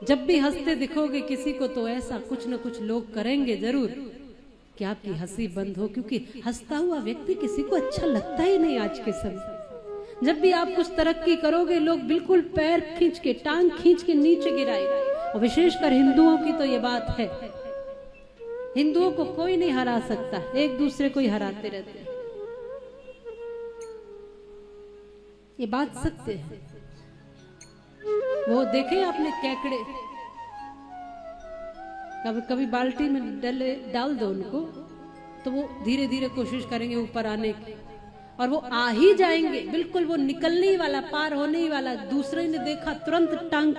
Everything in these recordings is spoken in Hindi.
जब भी हंसते दिखोगे किसी को तो ऐसा कुछ न कुछ लोग करेंगे जरूर कि आपकी हंसी बंद हो, क्योंकि हंसता हुआ व्यक्ति किसी को अच्छा लगता ही नहीं आज के समय। जब भी आप कुछ तरक्की करोगे लोग बिल्कुल पैर खींच के, टांग खींच के नीचे गिराएंगे। और विशेषकर हिंदुओं की तो ये बात है, हिंदुओं को कोई नहीं हरा सकता, एक दूसरे को ही हराते रहते हैं। ये बात सत्य है। वो देखे आपने केकड़े, कभी कभी बाल्टी में डाल दो उनको तो वो धीरे धीरे कोशिश करेंगे ऊपर आने की, और वो आ ही जाएंगे, बिल्कुल वो निकलने ही वाला, पार होने ही वाला। दूसरे ने देखा तुरंत टांग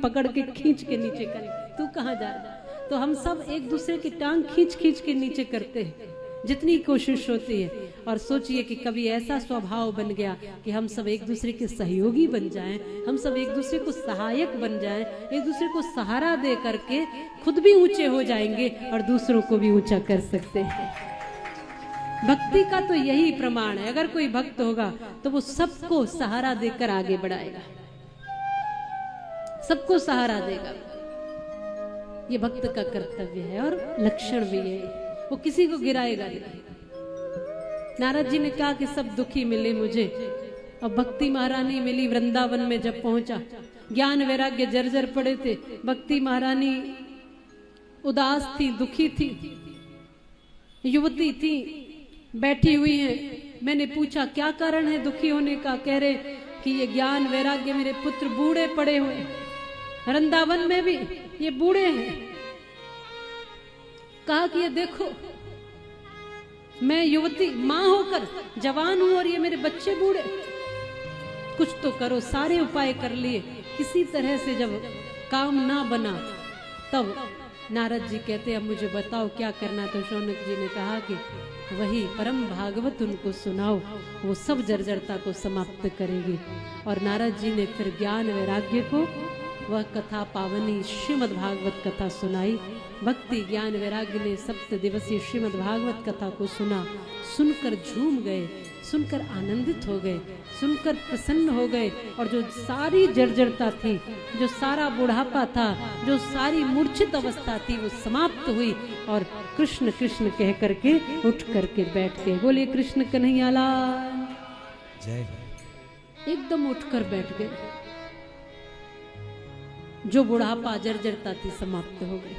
पकड़ के खींच के नीचे करे, तू कहाँ जा रहा। तो हम सब एक दूसरे की टांग खींच खींच के नीचे करते हैं जितनी कोशिश होती है। और सोचिए कि कभी ऐसा स्वभाव बन गया कि हम सब एक दूसरे के सहयोगी बन जाएं, हम सब एक दूसरे को सहायक बन जाएं, एक दूसरे को सहारा दे करके खुद भी ऊंचे हो जाएंगे और दूसरों को भी ऊंचा कर सकते हैं। भक्ति का तो यही प्रमाण है। अगर कोई भक्त होगा तो वो सबको सहारा देकर आगे बढ़ाएगा, सबको सहारा देगा। ये भक्त का कर्तव्य है और लक्षण भी है, वो किसी को गिराएगा नहीं। नारद जी ने कहा कि सब दुखी मिले मुझे, और भक्ति महारानी मिली वृंदावन में जब पहुंचा। ज्ञान वैराग्य जर्जर पड़े थे, भक्ति महारानी उदास थी, दुखी थी, युवती थी, बैठी हुई है। मैंने पूछा क्या कारण है दुखी होने का। कह रहे कि ये ज्ञान वैराग्य मेरे पुत्र बूढ़े पड़े हुए, वृंदावन में भी ये बूढ़े हैं। कहा कि ये देखो मैं युवती मां होकर जवान हूं और ये मेरे बच्चे बूढ़े, कुछ तो करो। सारे उपाय कर लिए, किसी तरह से जब काम ना बना तब नारद जी कहते अब मुझे बताओ क्या करना। तो शौनक जी ने कहा कि वही परम भागवत उनको सुनाओ, वो सब जर्जरता को समाप्त करेगी। और नारद जी ने फिर ज्ञान वैराग्य को वह कथा पावनी श्रीमद् भागवत कथा सुनाई। भक्ति ज्ञान वैराग्य ने 7 दिवसीय श्रीमद् भागवत कथा को सुना। सुनकर झूम गए, सुनकर आनंदित हो गए, सुनकर प्रसन्न हो गए। और जो सारी जर्जरता थी, जो सारा बुढ़ापा था, जो सारी मूर्छित अवस्था थी, वो समाप्त हुई। और कृष्ण कृष्ण कह करके उठ करके बैठ गए। बोलिए कृष्ण कन्हैया लाल जय। एकदम उठकर बैठ गए। जो बुढ़ापा जर्जरता थी समाप्त हो गई।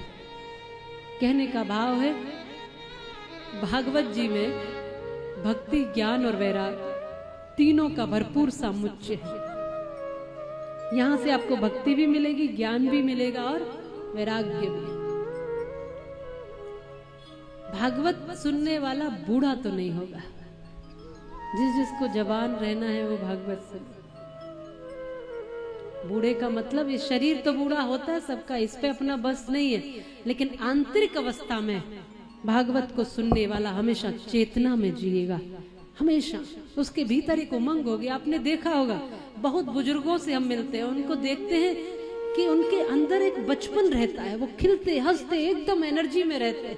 कहने का भाव है भागवत जी में भक्ति ज्ञान और वैराग तीनों का भरपूर सामुच्य है। यहां से आपको भक्ति भी मिलेगी, ज्ञान भी मिलेगा और वैराग्य भी। भागवत सुनने वाला बूढ़ा तो नहीं होगा, जिसको जवान रहना है वो भागवत सुने। बूढ़े का मतलब ये शरीर तो बूढ़ा होता है सबका, इस पे अपना बस नहीं है, लेकिन आंतरिक अवस्था में भागवत को सुनने वाला हमेशा चेतना में जिएगा। हमेशा उसके भीतर एक उमंग होगी। आपने देखा होगा बहुत बुजुर्गों से हम मिलते हैं, उनको देखते हैं कि उनके अंदर एक बचपन रहता है, वो खिलते हंसते एकदम एनर्जी में रहते हैं।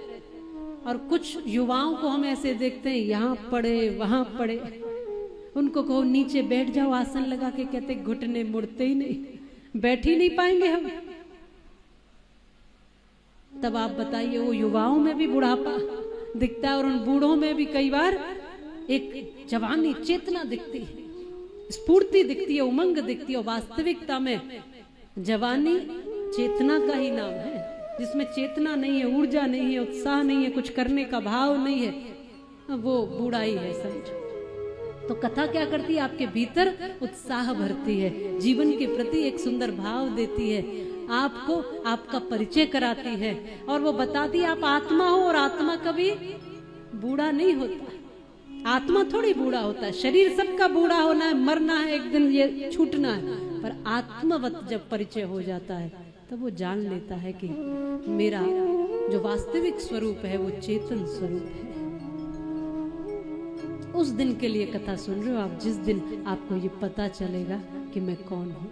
और कुछ युवाओं को हम ऐसे देखते हैं यहाँ पड़े वहां पड़े, उनको कहो नीचे बैठ जाओ आसन लगा के, कहते घुटने मुड़ते ही नहीं, बैठ ही नहीं पाएंगे हम। तब आप बताइए वो युवाओं में भी बुढ़ापा दिखता है और उन बूढ़ों में भी कई बार एक जवानी चेतना दिखती है, स्फूर्ति दिखती है, उमंग दिखती है। वास्तविकता में जवानी चेतना का ही नाम है। जिसमें चेतना नहीं है, ऊर्जा नहीं है, उत्साह नहीं है, कुछ करने का भाव नहीं है, वो बूढ़ाई है समझो। तो कथा क्या करती है, आपके भीतर उत्साह भरती है, जीवन के प्रति एक सुंदर भाव देती है, आपको आपका परिचय कराती है और वो बताती है आप आत्मा हो। और आत्मा कभी बूढ़ा नहीं होता, आत्मा थोड़ी बूढ़ा होता है। शरीर सबका बूढ़ा होना है, मरना है, एक दिन ये छूटना है, पर आत्मवत जब परिचय हो जाता है तब वो जान लेता है कि मेरा जो वास्तविक स्वरूप है वो चेतन स्वरूप है। उस दिन के लिए कथा सुन रहे हो आप, जिस दिन आपको ये पता चलेगा कि मैं कौन हूं।